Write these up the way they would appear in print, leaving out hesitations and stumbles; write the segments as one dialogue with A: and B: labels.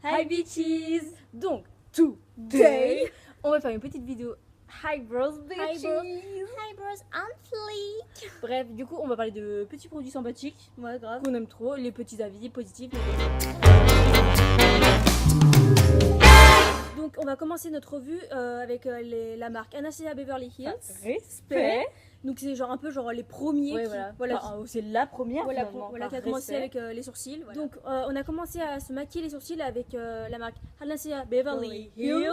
A: Hi bitches! Donc, today, on va faire une petite vidéo Hi bros bitches!
B: Hi bros, on fleek.
A: Bref, du coup, on va parler de petits produits sympathiques
B: Ouais, grave.
A: qu'on aime trop, les petits avis positifs. Donc, on va commencer notre revue avec la marque Anastasia Beverly Hills. Respect! Donc, c'est genre un peu genre les premiers. Ouais, qui, voilà. Enfin, c'est la première Voilà, finalement, voilà, par qui a commencé respect. avec les sourcils. Voilà. Donc, on a commencé à se maquiller les sourcils avec la marque Anastasia Beverly Hills.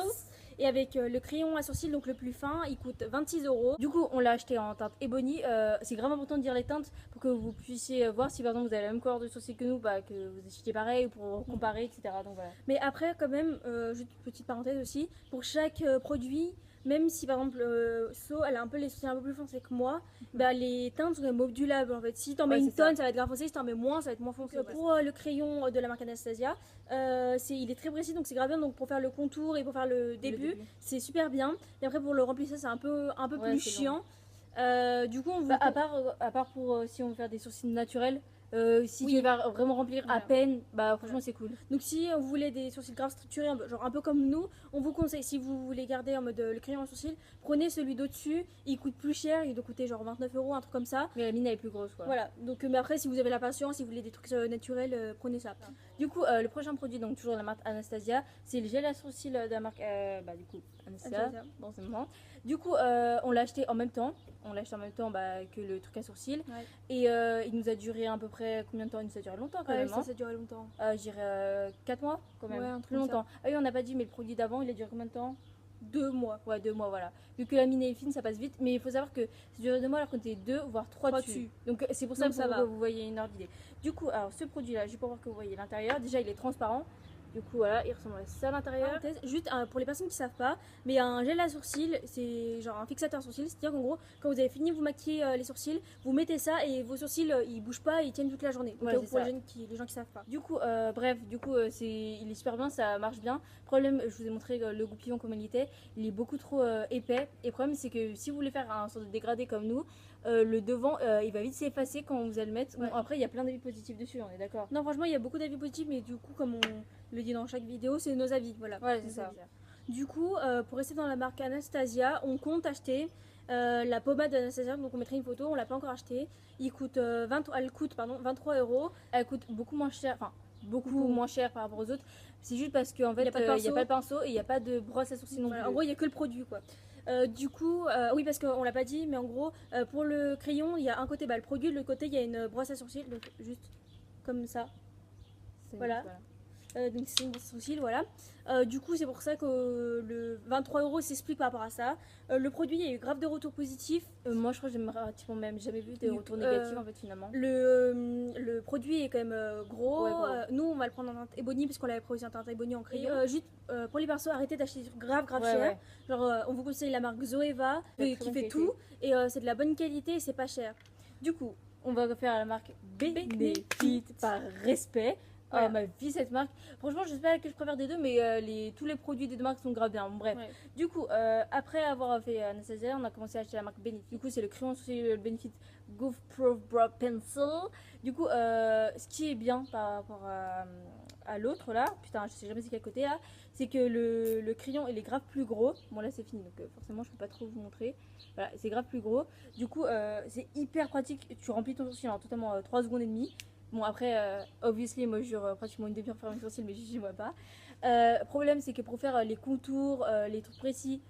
A: Et avec le crayon à sourcils, donc le plus fin, il coûte 26 €. Du coup, on l'a acheté en teinte Ebony. C'est grave important de dire les teintes pour que vous puissiez voir si par exemple vous avez la même couleur de sourcils que nous, bah, que vous achetiez pareil pour comparer, etc. Donc voilà. Mais après, quand même, juste une petite parenthèse aussi, pour chaque produit, même si par exemple So elle a un peu les sourcils un peu plus foncés que moi, bah, les teintes sont modulables en fait. Si t'en mets une tonne, ça va être grave foncé, si t'en mets moins, ça va être moins foncé. Pour le crayon de la marque Anastasia, il est très précis donc c'est grave bien, donc pour faire le contour et pour faire le début, c'est super bien. Et après pour le remplissage c'est un peu plus chiant. Du coup on vous à part pour si on veut faire des sourcils naturels. Si tu vas vraiment remplir à peine, bah franchement c'est cool. Donc si vous voulez des sourcils grave structurés, genre un peu comme nous, on vous conseille, si vous voulez garder en mode le crayon à sourcils, prenez celui d'au-dessus, il coûte plus cher, il doit coûter genre 29 €, un truc comme ça. Mais la mine elle est plus grosse quoi. Voilà, donc mais après si vous avez la patience, si vous voulez des trucs naturels, prenez ça. Du coup le prochain produit, donc toujours de la marque Anastasia, c'est le gel à sourcils de la marque du coup Anastasia dans ce moment. Du coup on l'a acheté en même temps. On l'a acheté en même temps que le truc à sourcils. Et il nous a duré à peu près combien de temps? Il nous a duré longtemps quand même. Ça a duré longtemps. Je dirais 4 mois quand même. Ouais, plus longtemps. Ah oui, on n'a pas dit, mais le produit d'avant, il a duré combien de temps? 2 mois. Ouais, 2 mois, voilà. Vu que la mine est fine, ça passe vite. Mais il faut savoir que ça dure 2 mois alors qu'on était 2, voire 3 dessus. Donc c'est pour ça que vous voyez une ordre d'idée. Du coup, alors ce produit-là, juste pour voir que vous voyez l'intérieur, déjà il est transparent. Du coup, voilà, il ressemble à ça à l'intérieur. Juste pour les personnes qui savent pas, mais un gel à sourcils, c'est genre un fixateur sourcils. C'est-à-dire qu'en gros, quand vous avez fini de vous maquiller les sourcils, vous mettez ça et vos sourcils ils bougent pas, ils tiennent toute la journée. Donc, pour les gens qui savent pas. Du coup, il est super bien, ça marche bien. Problème, je vous ai montré le goupillon comme il est beaucoup trop épais. Et le problème, c'est que si vous voulez faire un sorte de dégradé comme nous, le devant il va vite s'effacer quand vous allez le mettre. Bon, après, il y a plein d'avis positifs dessus, on est d'accord. Non, franchement, il y a beaucoup d'avis positifs, mais du coup, comme on le dit dans chaque vidéo, c'est nos avis. Voilà. Ouais, c'est ça. Du coup, pour rester dans la marque Anastasia, on compte acheter la pommade d'Anastasia. Donc, on mettrait une photo, on l'a pas encore achetée. Elle coûte 23 €. Elle coûte beaucoup moins cher. Enfin, beaucoup moins cher par rapport aux autres. C'est juste parce qu'en fait, il n'y a pas de pinceau et il n'y a pas de brosse à sourcils non plus. En gros, il n'y a que le produit quoi. Du coup, oui, parce qu'on l'a pas dit, mais en gros, pour le crayon, il y a un côté le produit, de l'autre côté, il y a une brosse à sourcils, donc juste comme ça. Voilà. Donc c'est une brosse à sourcils, voilà. Du coup, c'est pour ça que le 23 € s'explique par rapport à ça. Le produit, il y a eu grave de retours positifs. Moi, je crois que j'ai pratiquement même jamais vu de retours négatifs en fait finalement. Le produit est quand même gros. Nous, on va le prendre en teinte Ebony parce qu'on l'avait pris en teinte Ebony en crayon. Juste pour les persos, arrêtez d'acheter grave cher. Genre, on vous conseille la marque Zoeva qui fait tout et c'est de la bonne qualité et c'est pas cher. Du coup, on va faire la marque Benefit par respect. Ma vie cette marque, franchement je sais pas laquelle je préfère des deux, mais tous les produits des deux marques sont grave bien. Bon, bref, du coup après avoir fait Anastasia, on a commencé à acheter la marque Benefit. Du coup c'est le crayon le Benefit Goof Proof Brow Pencil. Du coup ce qui est bien par rapport à l'autre là, putain je sais jamais c'est quel côté là, c'est que le crayon il est grave plus gros. Bon là c'est fini donc forcément je peux pas trop vous montrer. Voilà, c'est grave plus gros. Du coup c'est hyper pratique, tu remplis ton sourcil en totalement 3 secondes et demie. Bon après, obviously, moi je dure pratiquement une demi-heure pour faire mes sourcils, mais j'y vois pas. Problème, c'est que pour faire les contours, les trucs précis,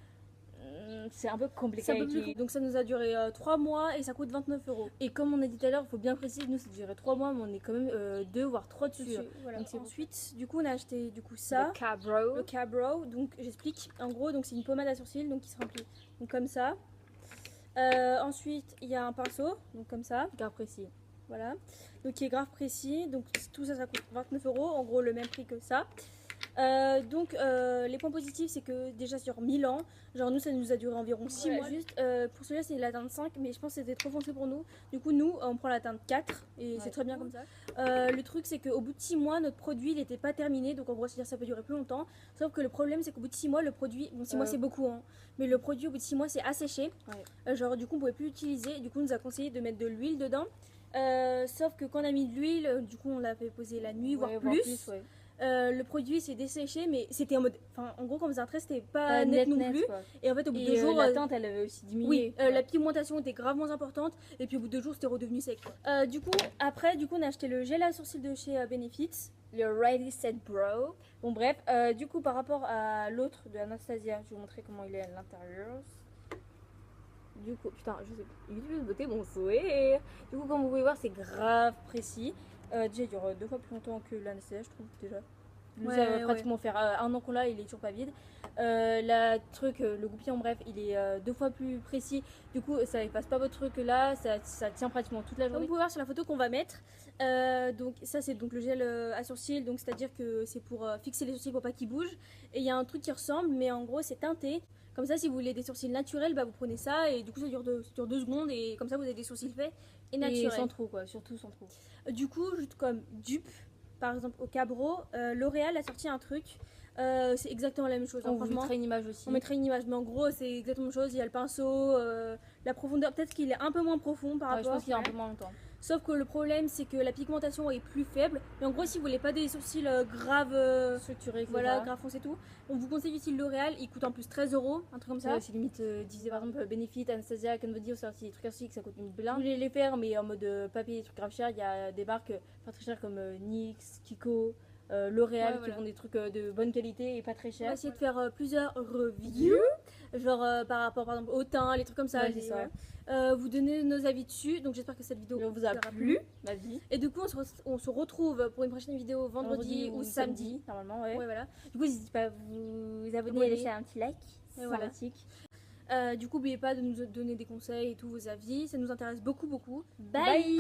A: c'est un peu compliqué. Donc ça nous a duré 3 mois et ça coûte 29 €. Et comme on a dit tout à l'heure, il faut bien préciser, nous ça a duré 3 mois, mais on est quand même 2 voire 3 dessus. Voilà. Donc ensuite, du coup, on a acheté ça. Le Cabro. Donc j'explique. En gros, donc c'est une pommade à sourcils donc qui se remplit donc comme ça. Ensuite, il y a un pinceau, donc comme ça. Grave précis. Voilà, donc qui est grave précis, donc tout ça coûte 29 €, en gros le même prix que ça. Donc les points positifs c'est que déjà sur 1000 ans, genre nous ça nous a duré environ 6 mois. Juste pour celui-là c'est la teinte 5, mais je pense que c'était trop foncé pour nous. Du coup nous on prend la teinte 4 et c'est très bien comme ça. Le truc c'est qu'au bout de 6 mois notre produit il n'était pas terminé, donc en gros c'est-à-dire ça peut durer plus longtemps. Sauf que le problème c'est qu'au bout de 6 mois le produit, bon 6 mois c'est beaucoup hein, mais le produit au bout de 6 mois c'est asséché. Genre du coup on pouvait plus l'utiliser, du coup on nous a conseillé de mettre de l'huile dedans. Sauf que quand on a mis de l'huile, du coup on l'a fait poser la nuit, voire plus. Le produit s'est desséché, mais c'était en mode. Enfin, en gros, quand on faisait un trait, c'était pas net non plus. Quoi. Et en fait, au bout de 2 jours.
C: La teinte, elle avait aussi diminué.
A: Oui, la pigmentation était grave moins importante. Et puis au bout de 2 jours, c'était redevenu sec. Du coup, on a acheté le gel à sourcils de chez Benefits. Le Ready Set Brow. Bon, bref, du coup, par rapport à l'autre de Anastasia, je vais vous montrer comment il est à l'intérieur. Du coup, putain, je sais pas. Il veut beauté mon sourire. Du coup, comme vous pouvez voir, c'est grave précis. Déjà, il dure 2 fois plus longtemps que l'Anastasia, je trouve, déjà. Ça va pratiquement faire 1 an qu'on l'a, il est toujours pas vide. Le goupillon, bref, il est 2 fois plus précis. Du coup, ça efface pas votre truc là, ça tient pratiquement toute la journée. Comme vous pouvez voir sur la photo qu'on va mettre, donc ça c'est donc le gel à sourcils, donc c'est-à-dire que c'est pour fixer les sourcils pour pas qu'ils bougent. Et il y a un truc qui ressemble, mais en gros c'est teinté. Comme ça, si vous voulez des sourcils naturels, bah vous prenez ça et du coup ça dure 2 secondes et comme ça vous avez des sourcils faits et naturels.
C: Et sans trop quoi, surtout sans trop.
A: Du coup, juste comme dupe. Par exemple, au Cabro, L'Oréal a sorti un truc. C'est exactement la même chose.
C: On vous mettra une image aussi.
A: On mettrait une image, mais en gros, c'est exactement la même chose. Il y a le pinceau, la profondeur. Peut-être qu'il est un peu moins profond par rapport.
C: Je pense qu'il est un peu moins longtemps.
A: Sauf que le problème, c'est que la pigmentation est plus faible. Mais en gros, si vous voulez pas des sourcils graves
C: structurés,
A: voilà, grave foncés et tout, on vous conseille d'utiliser L'Oréal. Il coûte en plus 13 €, un truc comme ça.
C: C'est limite, disait par exemple Benefit, Anastasia, Canvody, ont sorti des trucs à sourcils que ça coûte une blinde. Vous voulez les faire, mais en mode papier, des trucs grave chers. Il y a des marques pas très chères comme NYX, Kiko. L'Oréal qui font des trucs de bonne qualité et pas très chers.
A: On va essayer de faire plusieurs reviews, genre par rapport par exemple au teint, les trucs comme ça. Vous donner nos avis dessus, donc j'espère que cette vidéo
C: vous a plu.
A: Et du coup on se retrouve pour une prochaine vidéo vendredi ou samedi.
C: Normalement,
A: voilà. Du coup n'hésitez pas à vous abonner et à laisser un petit like, sympathique. Du coup n'oubliez pas de nous donner des conseils et tous vos avis, ça nous intéresse beaucoup. Bye.